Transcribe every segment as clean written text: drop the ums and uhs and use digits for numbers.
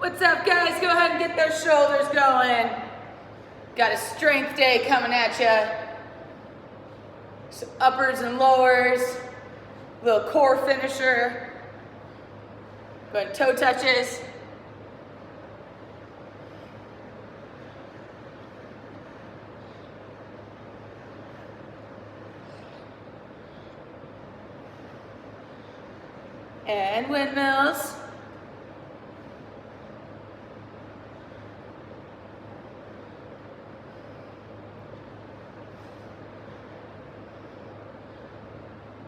What's up, guys? Go ahead and get those shoulders going. Got a strength day coming at you. Some uppers and lowers, little core finisher. Go ahead, toe touches. And windmills.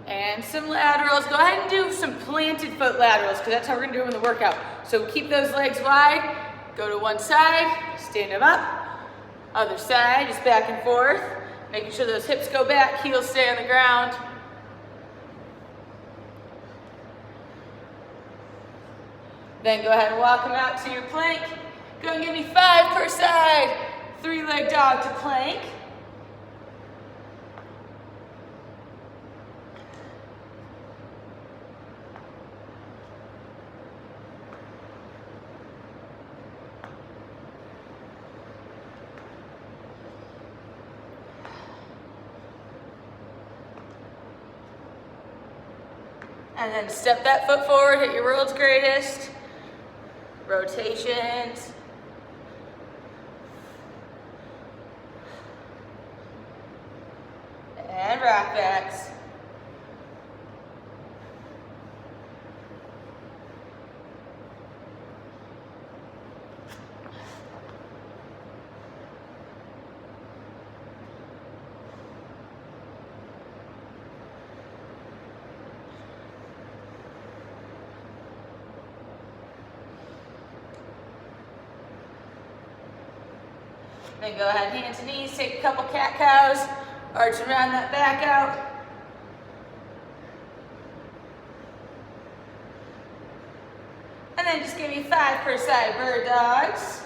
And some laterals. Go ahead and do some planted foot laterals because that's how we're gonna do them in the workout. So keep those legs wide, go to one side, stand them up. Other side, just back and forth. Making sure those hips go back, heels stay on the ground. Then go ahead and walk them out to your plank. Go and give me 5 per side. 3-leg dog to plank. And then step that foot forward, hit your world's greatest. Rotations. And rock backs. Then go ahead, hands and knees, take a couple cat-cows, arch around that back out. And then just give me 5 per side, bird dogs.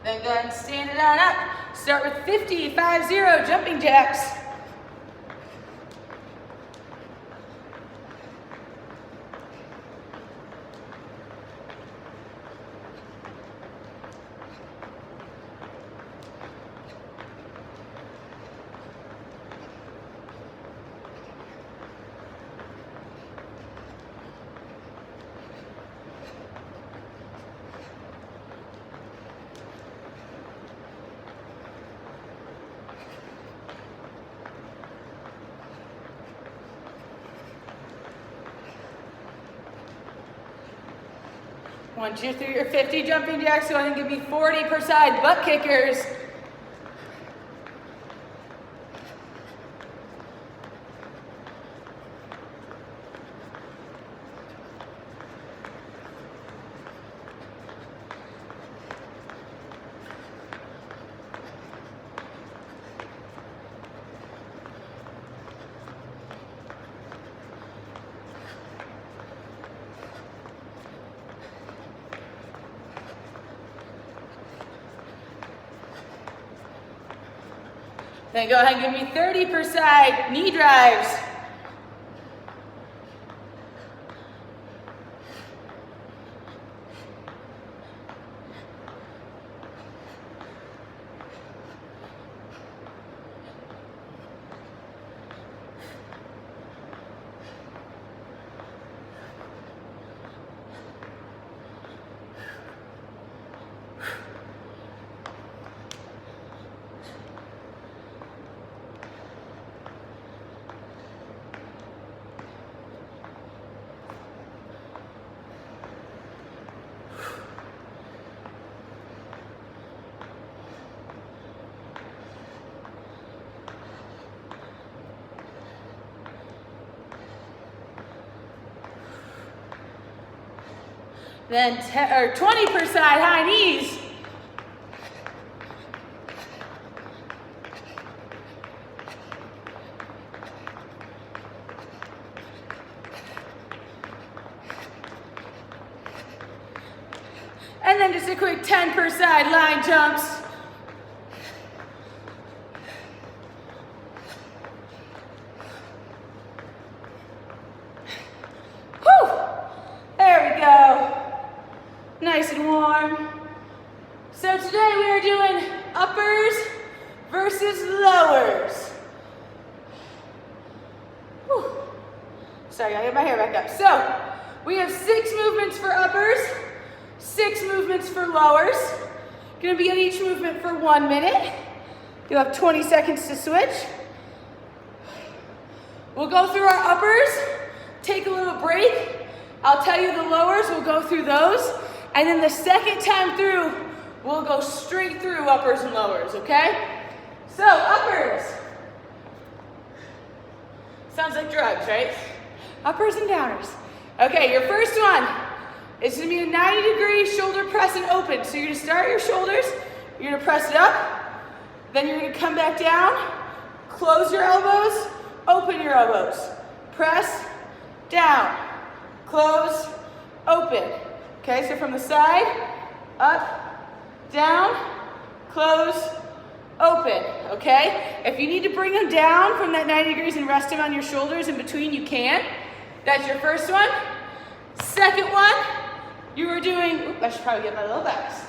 Then go ahead and stand it on up. Start with 50, 5-0 jumping jacks. Once you're through your 50 jumping jacks, go ahead and give me 40 per side butt kickers. Then go ahead and give me 30 per side knee drives. Then 20 per side high knees. And then just a quick 10 per side line jumps. nice and warm. So today we are doing uppers versus lowers. Whew. Sorry, I get my hair back up. So we have 6 movements for uppers, 6 movements for lowers. Gonna be at each movement for 1 minute. You'll have 20 seconds to switch. We'll go through our uppers, take a little break. I'll tell you the lowers, we'll go through those. And then the second time through, we'll go straight through uppers and lowers, okay? So, uppers. Sounds like drugs, right? Uppers and downers. Okay, your first one is gonna be a 90-degree shoulder press and open. So you're gonna start your shoulders, you're gonna press it up, then you're gonna come back down, close your elbows, open your elbows. Press, down, close, open. Okay, so from the side, up, down, close, open, okay? If you need to bring them down from that 90 degrees and rest them on your shoulders in between, you can. That's your first one. Second one, you were doing, I should probably get my low backs.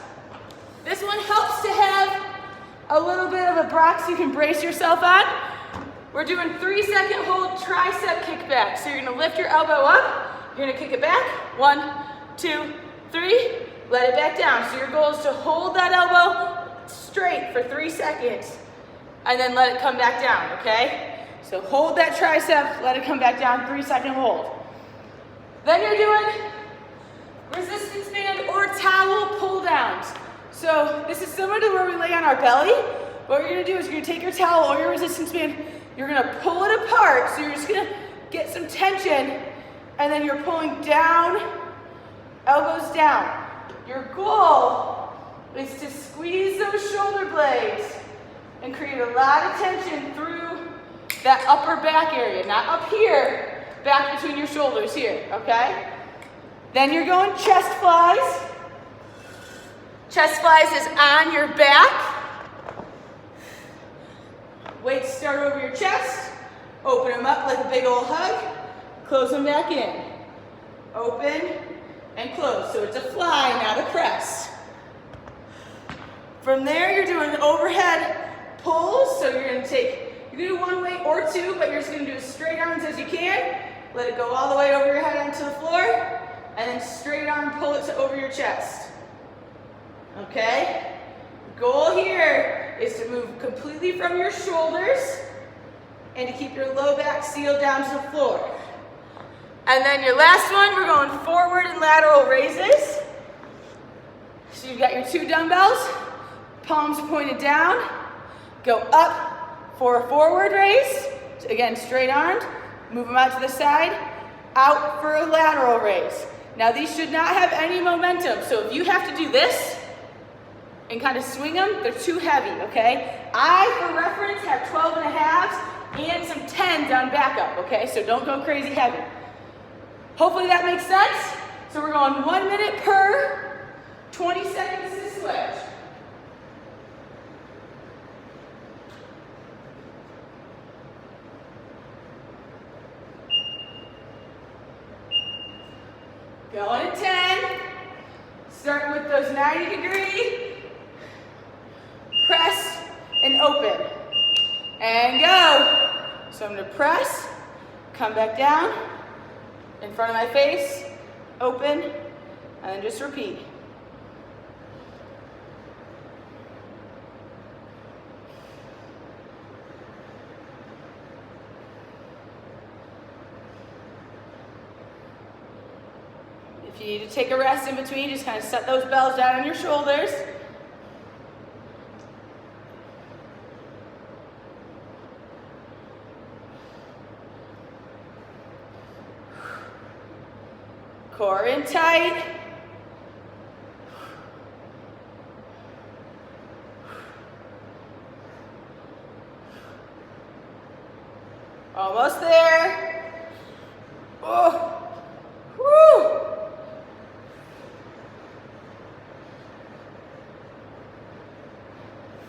This one helps to have a little bit of a box you can brace yourself on. We're doing 3-second hold tricep kickback. So you're gonna lift your elbow up, you're gonna kick it back. 1, 2, 3, let it back down. So your goal is to hold that elbow straight for 3 seconds and then let it come back down, okay? So hold that tricep, let it come back down, 3-second hold. Then you're doing resistance band or towel pull downs. So this is similar to where we lay on our belly. What you're gonna do is you're gonna take your towel or your resistance band, you're gonna pull it apart. So you're just gonna get some tension and then you're pulling down, elbows down. Your goal is to squeeze those shoulder blades and create a lot of tension through that upper back area, not up here, back between your shoulders here, okay? Then you're going chest flies. Chest flies is on your back. Weights start over your chest. Open them up like a big old hug. Close them back in. Open and close. So it's a fly, not a press. From there, you're doing overhead pulls. So you're gonna you can do 1 weight or 2, but you're just gonna do as straight arms as you can. Let it go all the way over your head onto the floor, and then straight arm pull it to over your chest. Okay? Goal here is to move completely from your shoulders and to keep your low back sealed down to the floor. And then your last one, we're going forward and lateral raises. So you've got your 2 dumbbells, palms pointed down, go up for a forward raise. Again, straight armed, move them out to the side, out for a lateral raise. Now these should not have any momentum. So if you have to do this and kind of swing them, they're too heavy, okay? I, for reference, have 12.5s and some 10s on backup, okay? So don't go crazy heavy. Hopefully that makes sense. So we're going 1 minute per 20 seconds to switch. Going at 10. Starting with those 90-degree. Press and open. And go. So I'm gonna press, come back down, in front of my face, open, and then just repeat. If you need to take a rest in between, just kind of set those bells down on your shoulders. Core in tight. Almost there. Oh. Woo.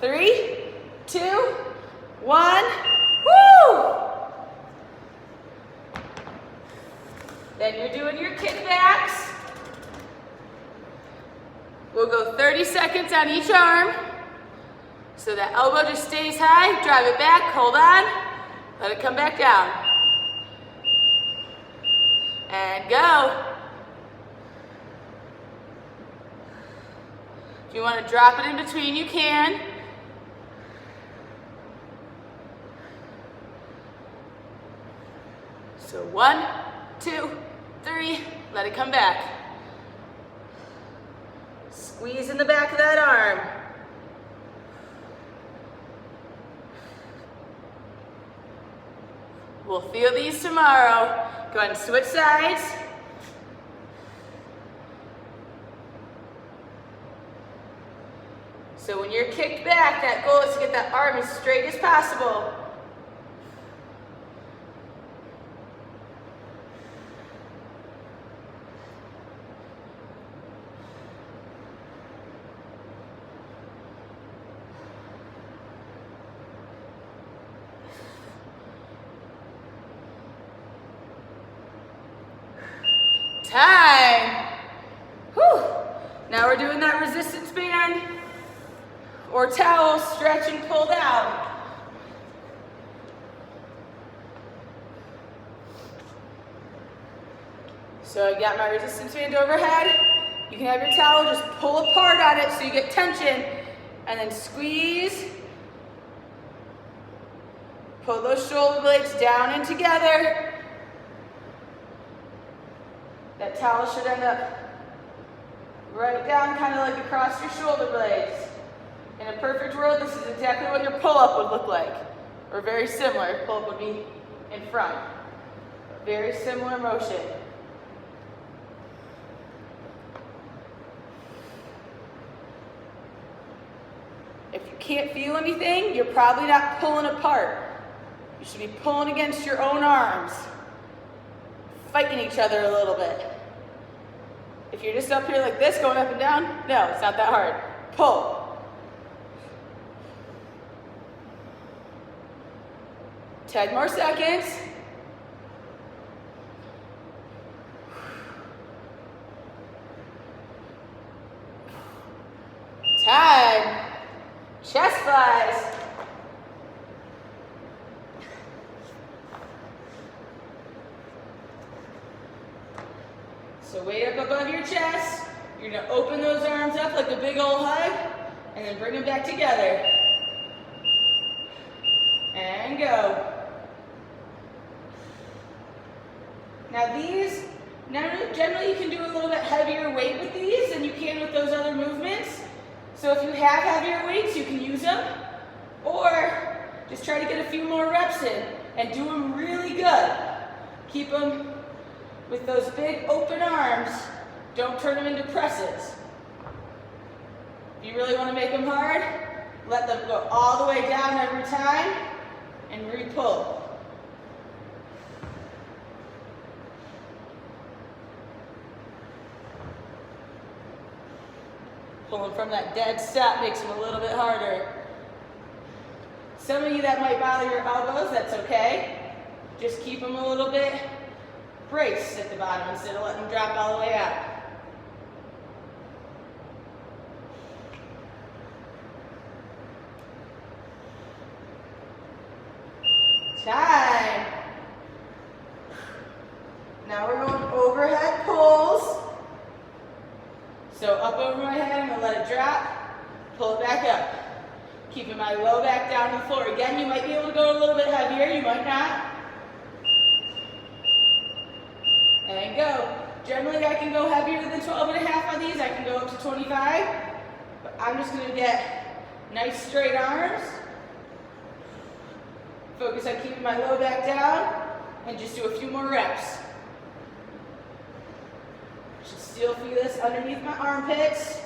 Three, 2, 1. Woo! Then you're doing your kickbacks. We'll go 30 seconds on each arm. So that elbow just stays high, drive it back, hold on, let it come back down. And go. If you want to drop it in between, you can. So 1, 2, 3, let it come back. Squeeze in the back of that arm. We'll feel these tomorrow. Go ahead and switch sides. So when you're kicked back, that goal is to get that arm as straight as possible. Time. Whew. Now we're doing that resistance band or towel, stretch and pull down. So I got my resistance band overhead. You can have your towel just pull apart on it so you get tension, and then squeeze. Pull those shoulder blades down and together. That towel should end up right down, kind of like across your shoulder blades. In a perfect world, this is exactly what your pull-up would look like, or very similar. Pull-up would be in front. Very similar motion. If you can't feel anything, you're probably not pulling apart. You should be pulling against your own arms, fighting each other a little bit. If you're just up here like this, going up and down, no, it's not that hard. Pull. 10 more seconds. Time. Chest flies. So weight up above your chest. You're gonna open those arms up like a big old hug, and then bring them back together. And go. Now these, generally you can do a little bit heavier weight with these than you can with those other movements. So if you have heavier weights, you can use them, or just try to get a few more reps in and do them really good. Keep them with those big open arms. Don't turn them into presses. If you really want to make them hard, let them go all the way down every time and re-pull. Pulling from that dead stop makes them a little bit harder. Some of you that might bother your elbows, that's okay. Just keep them a little bit braced at the bottom instead of letting them drop all the way out. Time. Now we're going overhead pulls. So up over my head, I'm going to let it drop, pull it back up. Keeping my low back down to the floor. Again, you might be able to go a little bit heavier, you might not. And go. Generally, I can go heavier than 12.5 on these. I can go up to 25. But I'm just going to get nice straight arms. Focus on keeping my low back down. And just do a few more reps. Should still feel this underneath my armpits.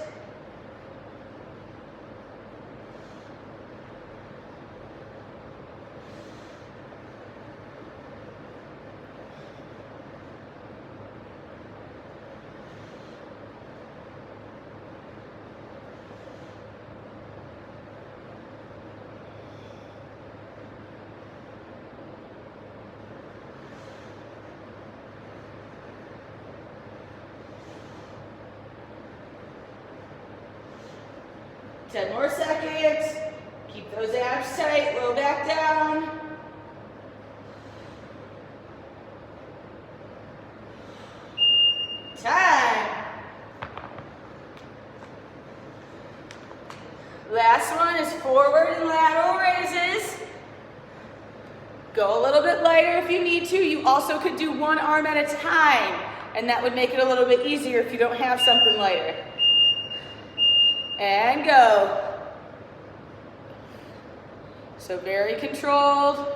10 more seconds. Keep those abs tight, low back down. Time. Last one is forward and lateral raises. Go a little bit lighter if you need to. You also could do one arm at a time, and that would make it a little bit easier if you don't have something lighter. And go. So very controlled.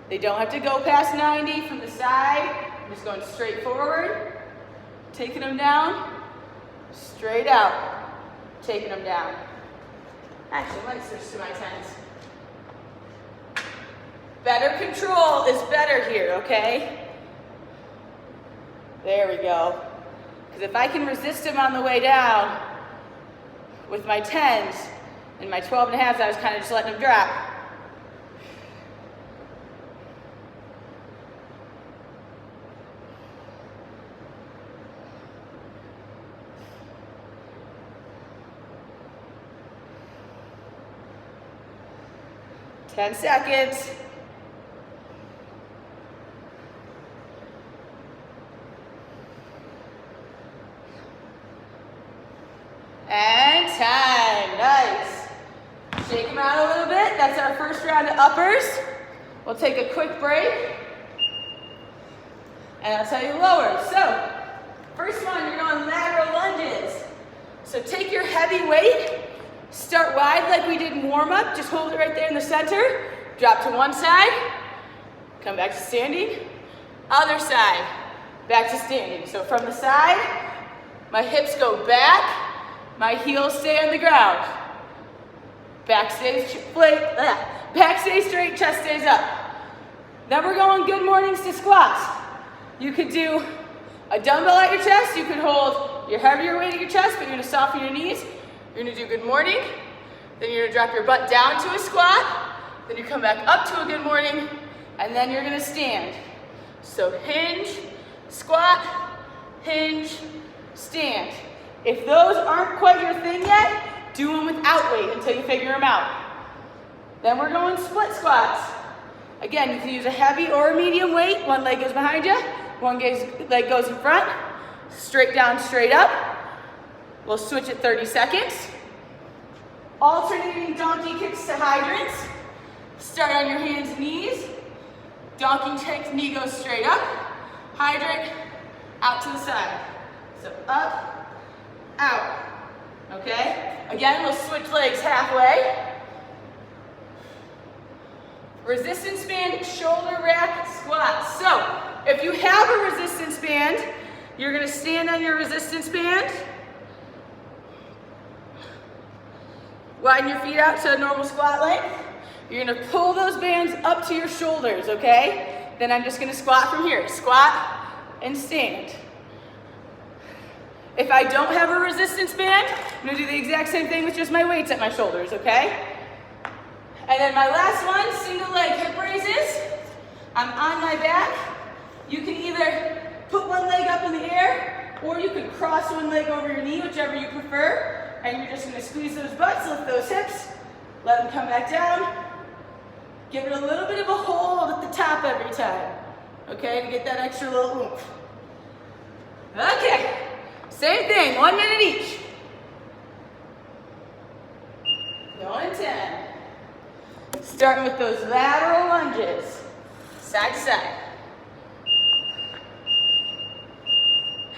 They don't have to go past 90 from the side. I'm just going straight forward, taking them down, straight out, taking them down. Actually, I might switch to my 10s. Better control is better here, okay? There we go. Because if I can resist them on the way down with my 10s and my 12 and a halves, I was kind of just letting them drop. Ten seconds. And time. Nice. Shake them out a little bit. That's our first round of uppers. We'll take a quick break. And I'll tell you lowers. So, first one, you're going lateral lunges. So take your heavy weight. Start wide like we did in warm-up. Just hold it right there in the center. Drop to one side. Come back to standing. Other side. Back to standing. So from the side, my hips go back. My heels stay on the ground. Back stays straight, chest stays up. Then we're going good mornings to squats. You could do a dumbbell at your chest. You could hold your heavier weight at your chest, but you're gonna soften your knees. You're gonna do good morning. Then you're gonna drop your butt down to a squat. Then you come back up to a good morning, and then you're gonna stand. So hinge, squat, hinge, stand. If those aren't quite your thing yet, do them without weight until you figure them out. Then we're going split squats. Again, you can use a heavy or a medium weight. One leg goes behind you, one leg goes in front. Straight down, straight up. We'll switch at 30 seconds. Alternating donkey kicks to hydrants. Start on your hands and knees. Donkey kicks, knee goes straight up. Hydrant, out to the side. So up, out, okay? Again, we'll switch legs halfway. Resistance band, shoulder rack, squats. So, if you have a resistance band, you're gonna stand on your resistance band. Widen your feet out to a normal squat length. You're gonna pull those bands up to your shoulders, okay? Then I'm just gonna squat from here. Squat and stand. If I don't have a resistance band, I'm gonna do the exact same thing with just my weights at my shoulders, okay? And then my last one, single leg hip raises. I'm on my back. You can either put one leg up in the air, or you can cross one leg over your knee, whichever you prefer. And you're just gonna squeeze those butts, lift those hips, let them come back down. Give it a little bit of a hold at the top every time, okay, to get that extra little oomph. Okay. Same thing, 1 minute each. Going 10. Starting with those lateral lunges, side to side.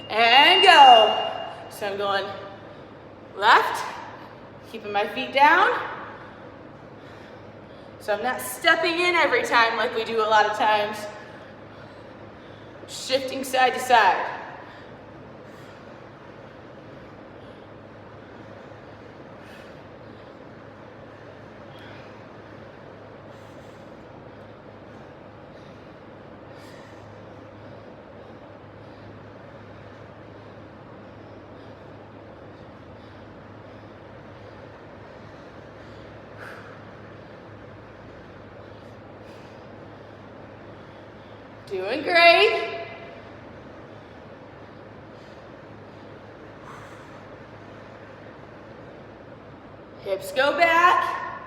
And go. So I'm going left, keeping my feet down. So I'm not stepping in every time like we do a lot of times. Shifting side to side. Doing great. Hips go back.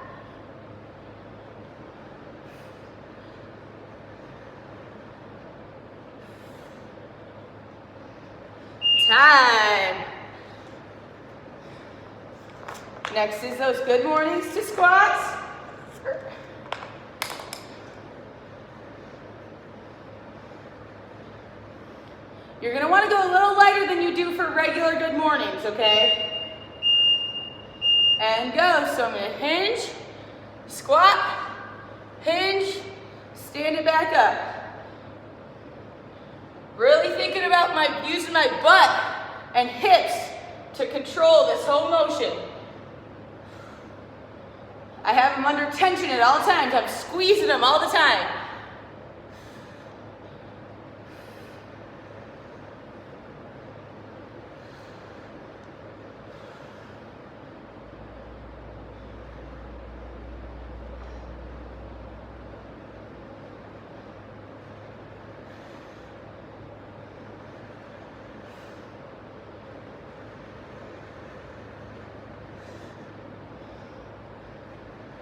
Time. Next is those good mornings to squats. You're gonna wanna go a little lighter than you do for regular good mornings, okay? And go, so I'm gonna hinge, squat, hinge, stand it back up. Really thinking about using my butt and hips to control this whole motion. I have them under tension at all times. I'm squeezing them all the time.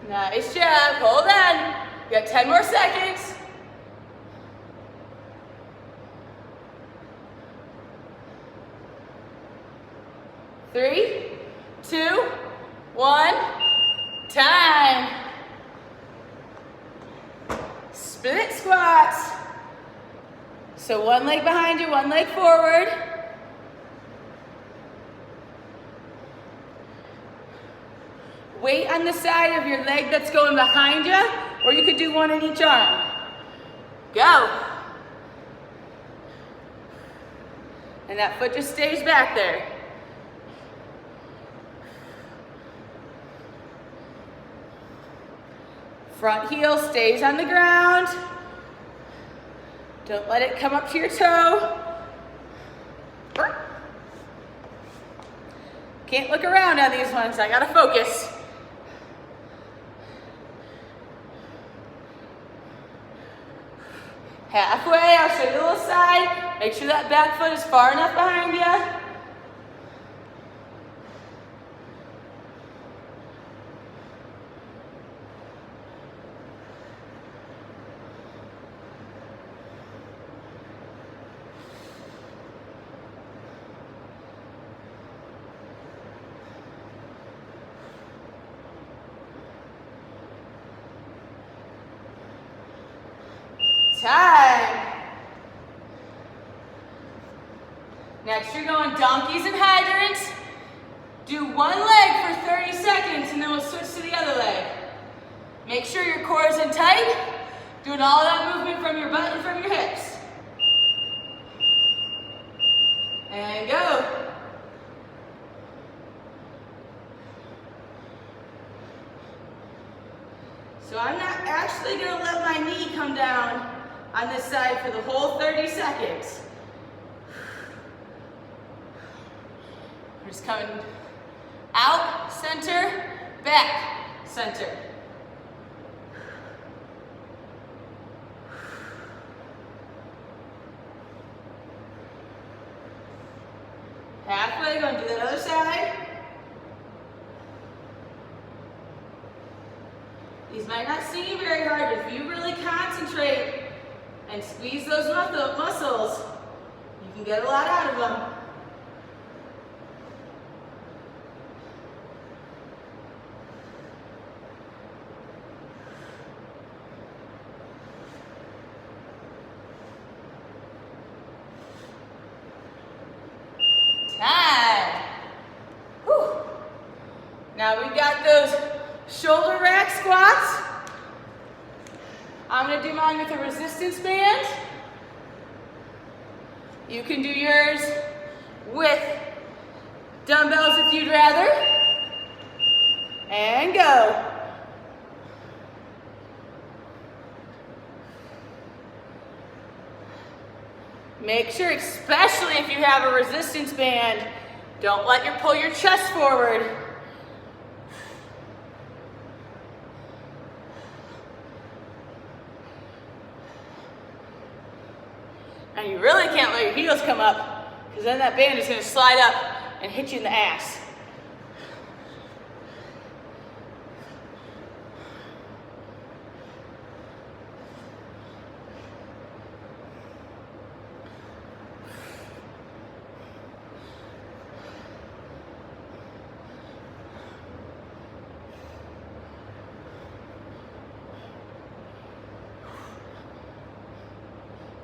Nice job, hold on. You got 10 more seconds. Three, two, one, time. Split squats. So one leg behind you, one leg forward. Weight on the side of your leg that's going behind you, or you could do one in each arm. Go. And that foot just stays back there. Front heel stays on the ground. Don't let it come up to your toe. Can't look around on these ones, I gotta focus. Halfway, I'll show you the little side. Make sure that back foot is far enough behind you. Time. Next, you're going donkeys and hydrants. Do one leg for 30 seconds and then we'll switch to the other leg. Make sure your core is in tight. Doing all that movement from your butt and from your hips. And go. So I'm not actually going to let my knee come down on this side for the whole 30 seconds. We're just coming out, center, back, center. Halfway, going to do that other side. These might not seem very hard, but if you really concentrate and squeeze those muscles, you can get a lot out of them. Time. Whew. Now we've got those shoulder rack squats. I'm going to do mine with a resistance band. You can do yours with dumbbells if you'd rather. And go. Make sure, especially if you have a resistance band, don't pull your chest forward. And you really can't let your heels come up, because then that band is going to slide up and hit you in the ass.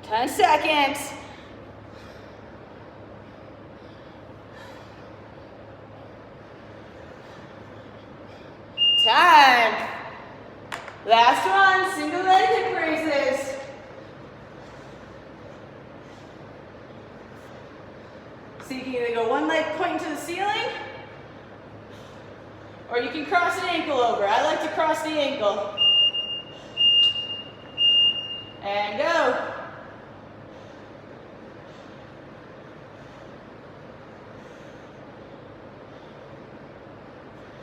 10 seconds. Time. Last one, single leg hip raises. So you can either go one leg pointing to the ceiling, or you can cross an ankle over. I like to cross the ankle. And go.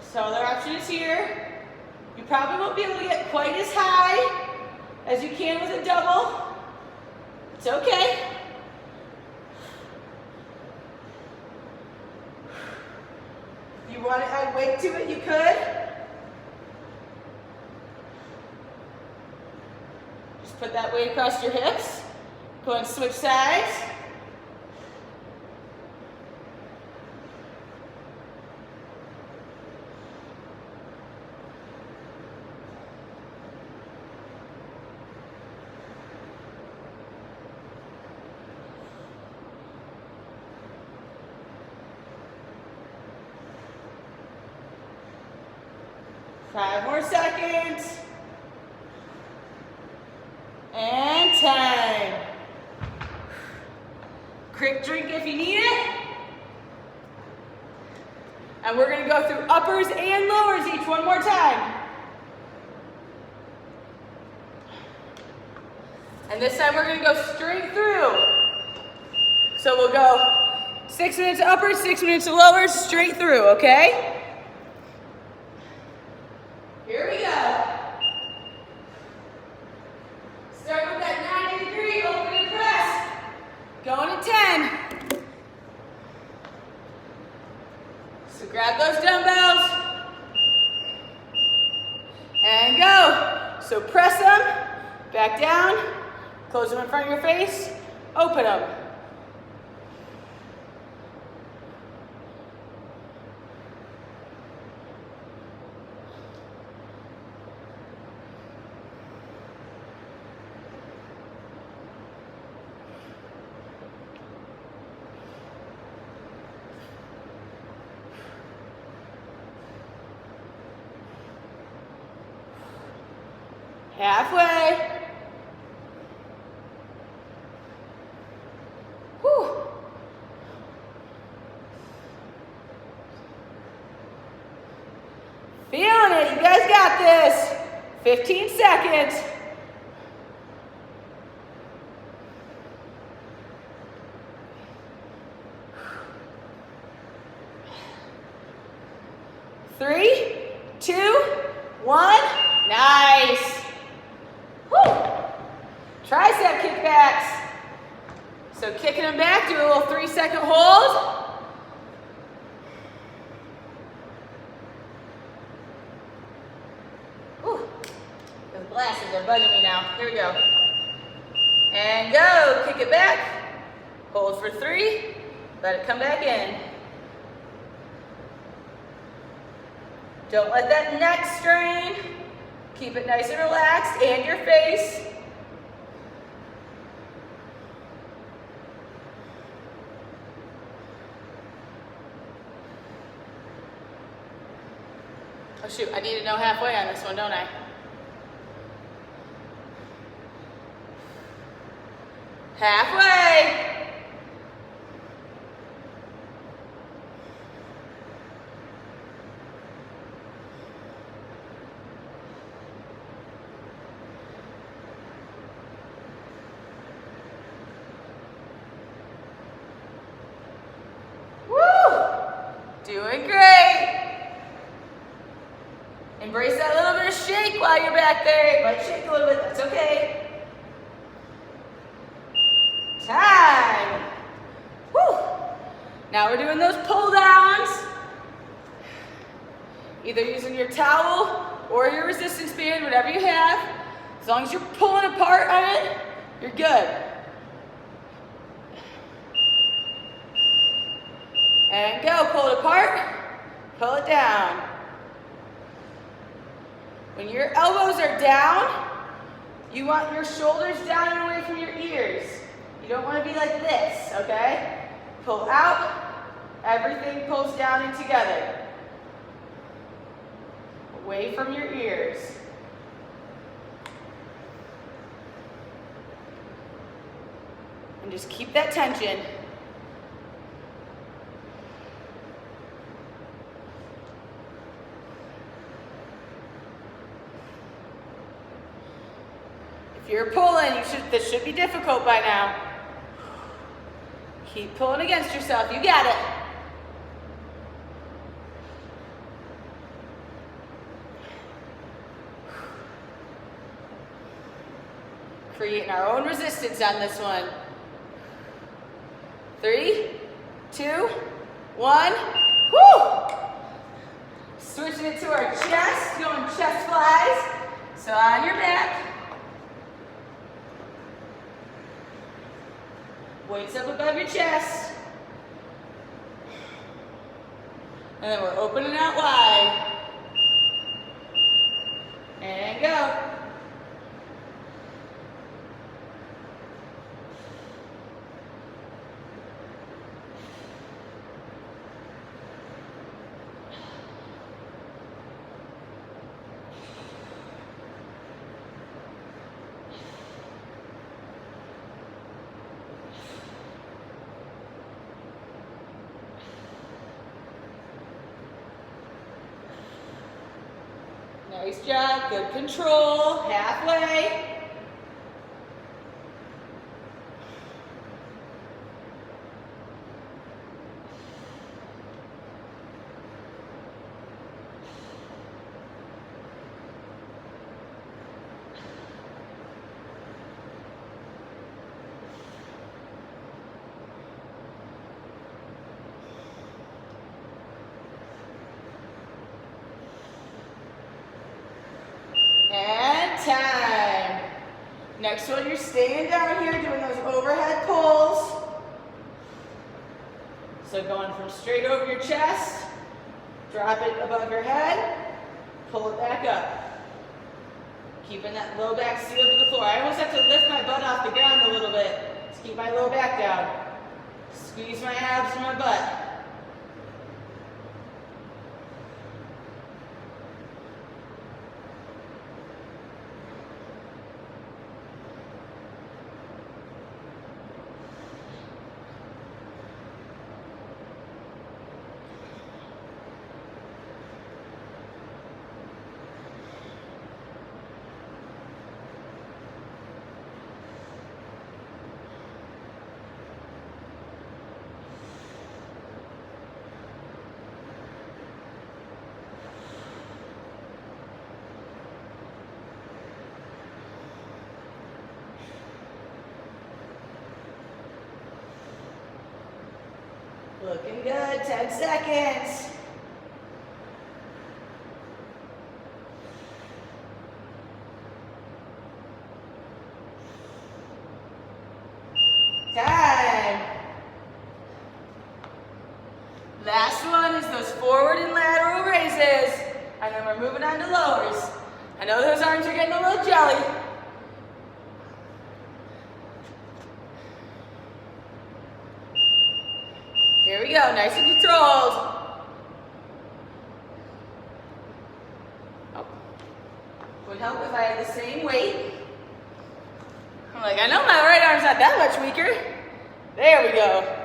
So other options here. You probably won't be able to get quite as high as you can with a double. It's okay. If you want to add weight to it, you could. Just put that weight across your hips. Go and switch sides. Five more seconds. And time. Quick drink if you need it. And we're going to go through uppers and lowers each one more time. And this time we're going to go straight through. So we'll go 6 minutes of uppers, 6 minutes of lowers, straight through, okay? Here we go. Start with that 90-degree open and press. Going to 10. So grab those dumbbells. And go. So press them, back down, close them in front of your face, open them. Halfway. Whew. Feeling it, you guys got this. 15 seconds. Three, 2, 1. Nice. Whew. Tricep kickbacks. So kicking them back, do a little 3-second hold. Whew. Those glasses are bugging me now. Here we go. And go, kick it back. Hold for 3, let it come back in. Don't let that neck strain. Keep it nice and relaxed, and your face. Oh shoot, I need to know halfway on this one, don't I? Halfway. Doing great. Embrace that little bit of shake while you're back there. You might shake a little bit, that's okay. Time. Woo. Now we're doing those pull downs. Either using your towel or your resistance band, whatever you have. As long as you're pulling apart on it, you're good. And go, pull it apart, pull it down. When your elbows are down, You want your shoulders down and away from your ears. You don't want to be like this, okay? Pull out, everything pulls down and together. Away from your ears. And just keep that tension. If you're pulling, this should be difficult by now. Keep pulling against yourself. You got it. Creating our own resistance on this one. 3, 2, 1. Woo! Switching it to our chest, going chest flies. So on your back. Weights up above your chest. And then we're opening out wide. And go. Nice job, good control, halfway. And time. Next one, you're staying down here doing those overhead pulls. So going from straight over your chest, drop it above your head, pull it back up. Keeping that low back sealed to the floor. I almost have to lift my butt off the ground a little bit to keep my low back down. Squeeze my abs and my butt. Looking good, 10 seconds. Time. Last one is those forward and lateral raises. And then we're moving on to lowers. I know those arms are getting a little jelly. Here we go, nice and controlled. Oh. Would help if I had the same weight. I'm like, I know my right arm's not that much weaker. There we go.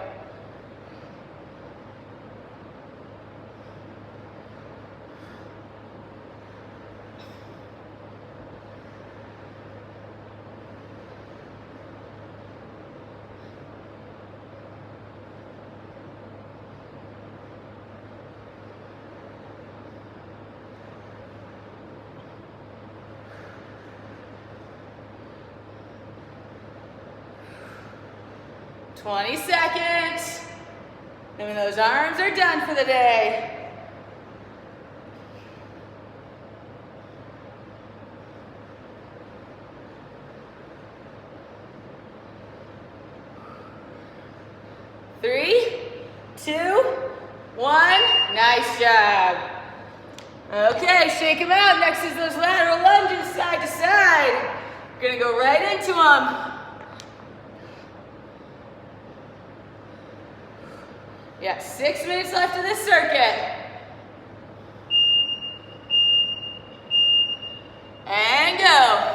$20 seconds. And when those arms are done for the day. Three, 2, 1. Nice job. Okay, shake them out. Next is those lateral lunges side to side. We're gonna go right into them. Yeah, 6 minutes left of this circuit. And go.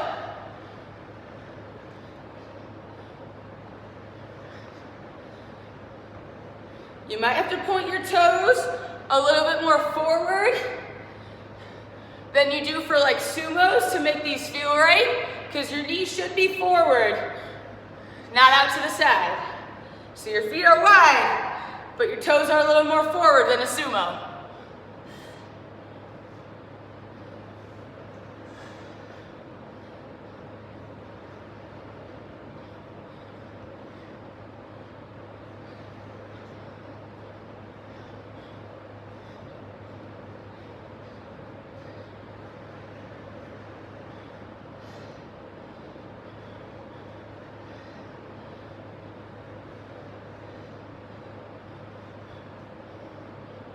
You might have to point your toes a little bit more forward than you do for like sumos to make these feel right, because your knees should be forward, not out to the side. So your feet are wide, but your toes are a little more forward than a sumo.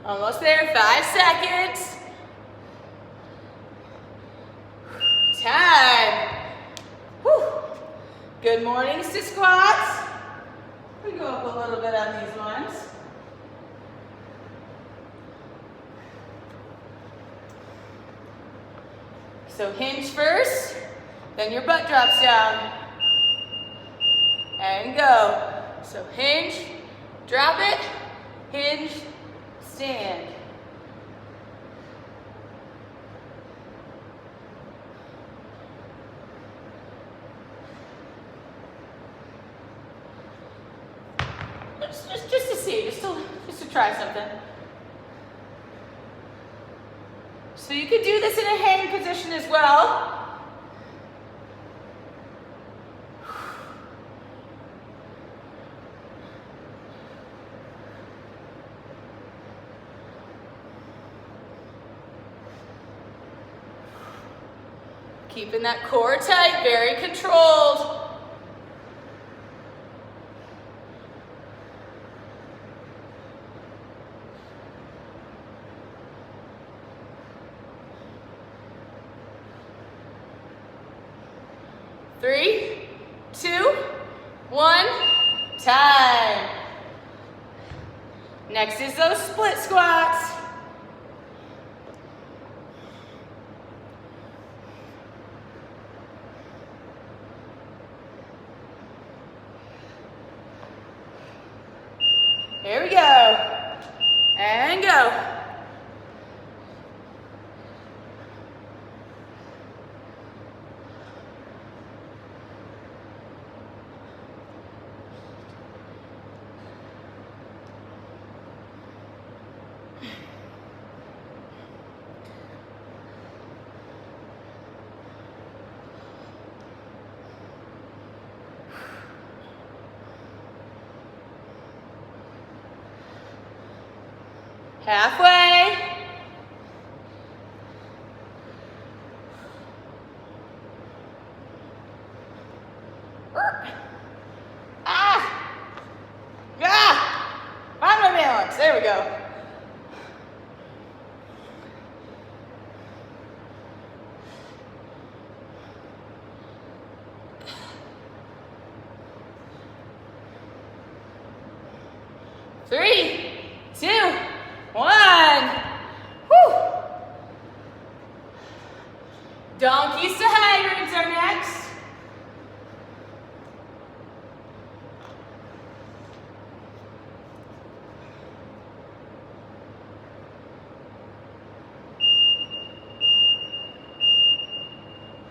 Almost there, 5 seconds. Time. Whew. Good mornings to squats. We go up a little bit on these ones. So hinge first, then your butt drops down. And go. So hinge, drop it, hinge, stand. Just to see, just to try something. So you could do this in a hang position as well. Keeping that core tight, very controlled. Three, two, one, time. Next is those split squats. Here we go. And go. Halfway. Find my balance. There we go. Three, two, one. Whew. Donkeys to hydrants are next.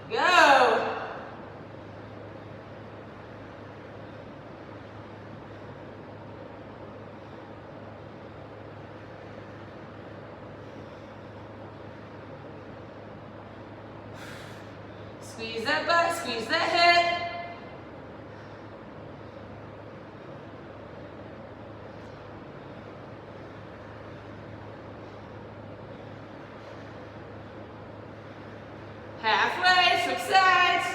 Go. Squeeze that butt, squeeze that hip. Halfway, switch sides.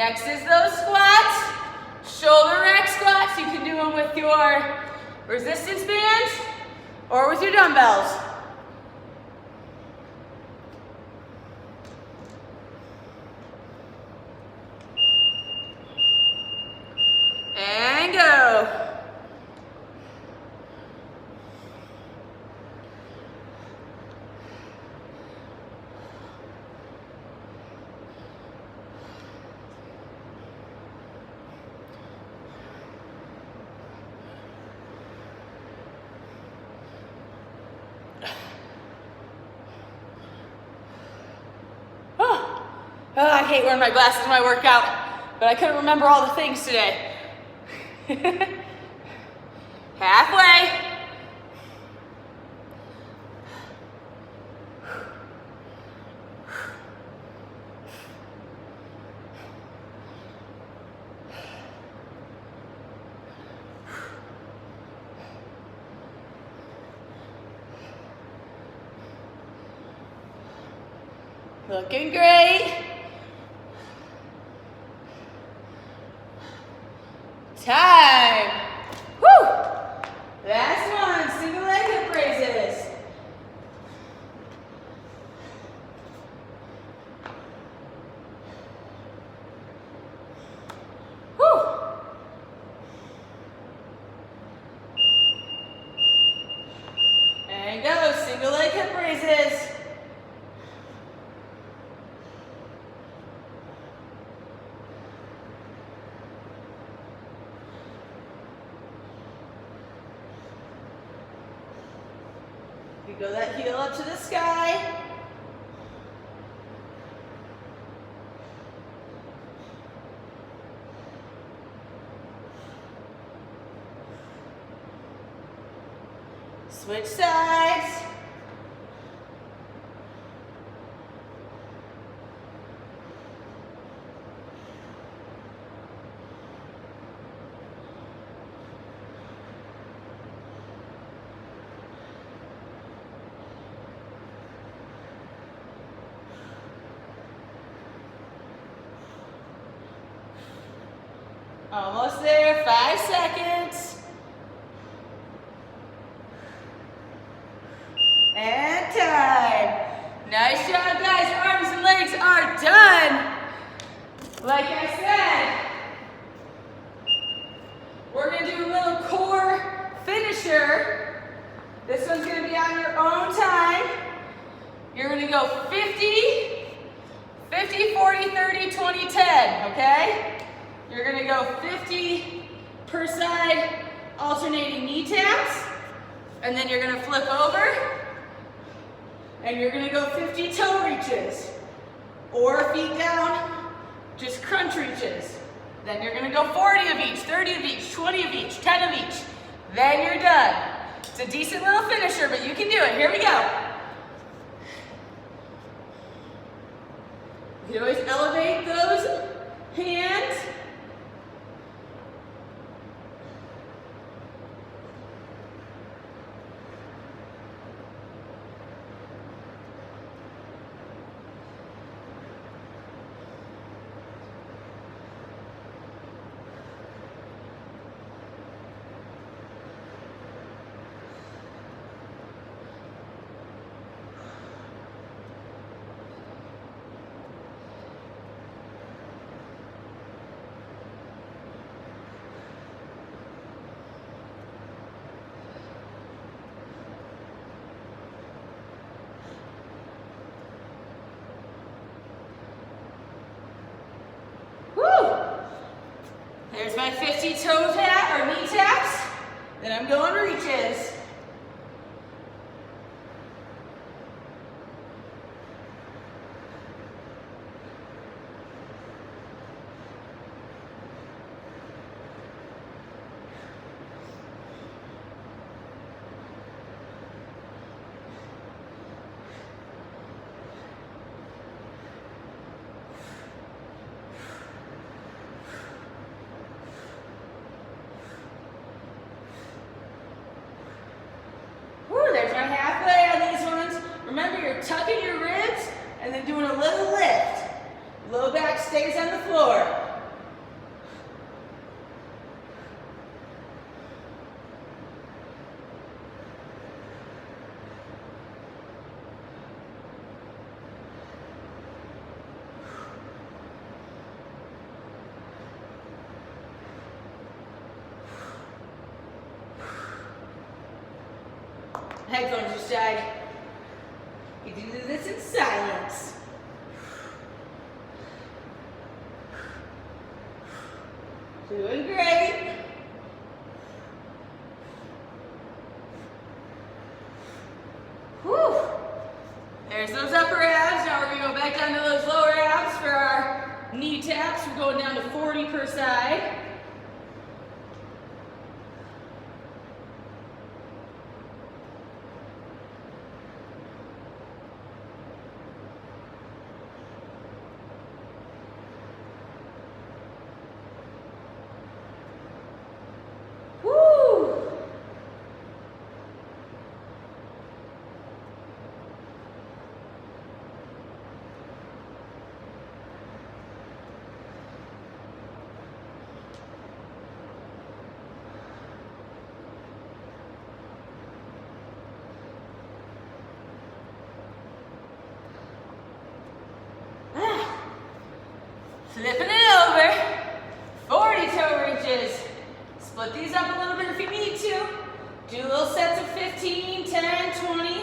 Next is those squats. Shoulder rack squats. You can do them with your resistance bands or with your dumbbells. And go. Oh, I hate wearing my glasses when I work out, but I couldn't remember all the things today. Halfway. Looking great. Time. Woo! Last one, single leg hip raises. Woo! And go, single leg hip raises. You go that heel up to the sky. Switch sides. Almost there, 5 seconds. And time. Nice job, guys. Arms and legs are done. Like I said, we're gonna do a little core finisher. This one's gonna be on your own time. You're gonna go 50, 50, 40, 30, 20, 10, okay? You're gonna go 50 per side, alternating knee taps, and then you're gonna flip over, and you're gonna go 50 toe reaches, or feet down, just crunch reaches. Then you're gonna go 40 of each, 30 of each, 20 of each, 10 of each. Then you're done. It's a decent little finisher, but you can do it. Here we go. You can always elevate those hands. There's my 50 toe tap or knee taps. Then I'm going reaches. There's my halfway on these ones. Remember, you're tucking your ribs and then doing a little lift. Low back stays on the floor. headphones aside. You do this in silence. Doing great. Whew. There's those upper abs. Now we're going to go back down to those lower abs for our knee taps. We're going down to 40 per side. Flipping it over, 40 toe reaches. Split these up a little bit if you need to. Do little sets of 15, 10, 20.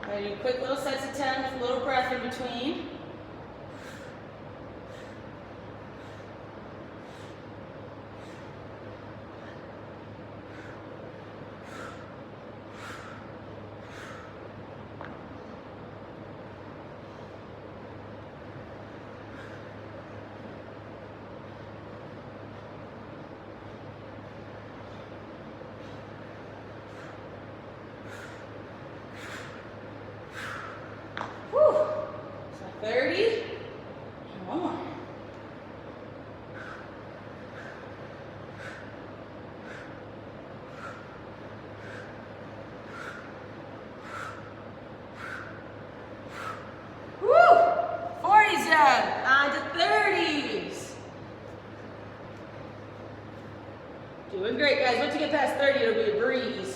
I do quick little sets of 10 with a little breath in between. Whew. So 30, and one more. Woo! 40's done. On to 30s. Doing great, guys. Once you get past 30, it'll be a breeze.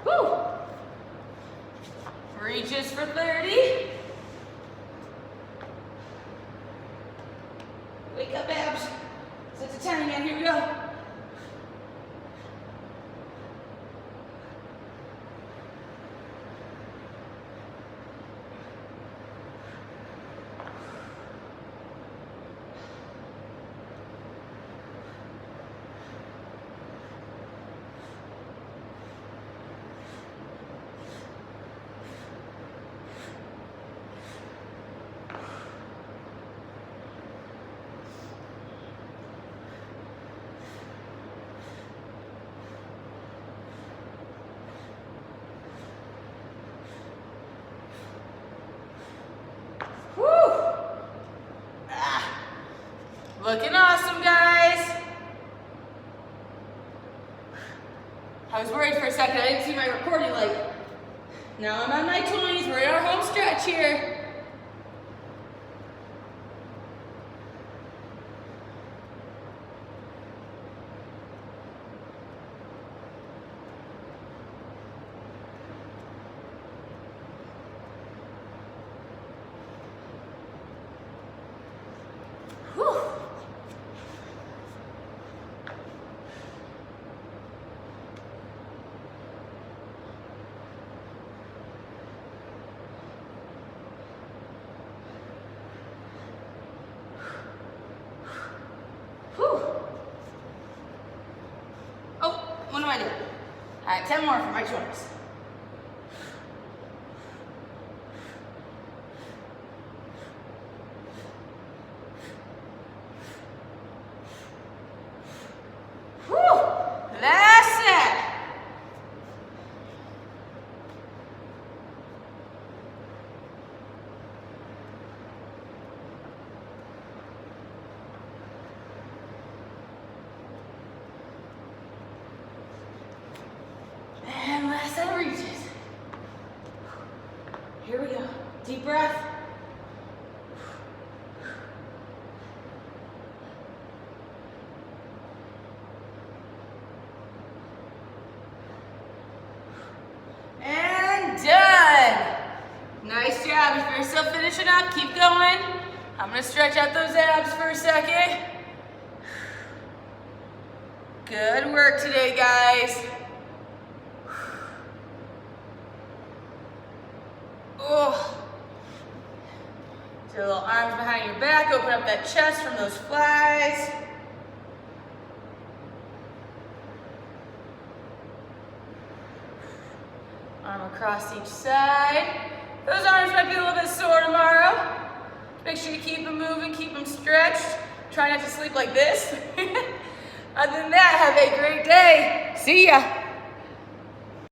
Woo! Reaches for 30. Wake up, abs. Set to 10 again. Here we go. Looking awesome, guys. I was worried for a second. I didn't see my recording light. Now I'm on my 20s. We're in our home stretch here. Whew. Oh, what do I do? All right, 10 more for my shoulders. And last set of reaches. Here we go. Deep breath. And done. Nice job. If you're still finishing up, keep going. I'm gonna stretch out those abs for a second. Good work today, guys. Oh. Do a little arms behind your back, open up that chest from those flies. Arm across each side. Those arms might be a little bit sore tomorrow. Make sure you keep them moving, keep them stretched. Try not to sleep like this. Other than that, have a great day. See ya.